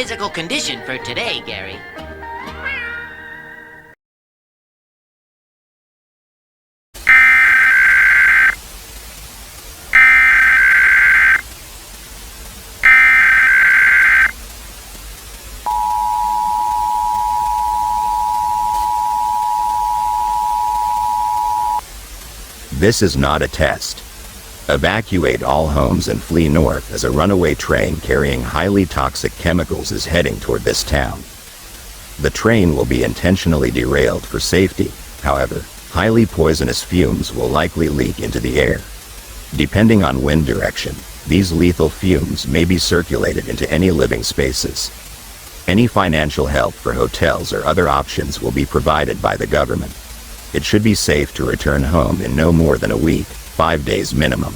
physical condition for today, Gary. This is not a test. Evacuate all homes and flee north as a runaway train carrying highly toxic chemicals is heading toward this town. The train will be intentionally derailed for safety. However, highly poisonous fumes will likely leak into the air. Depending on wind direction, these lethal fumes may be circulated into any living spaces. Any financial help for hotels or other options will be provided by the government. It should be safe to return home in no more than a week, 5 days minimum.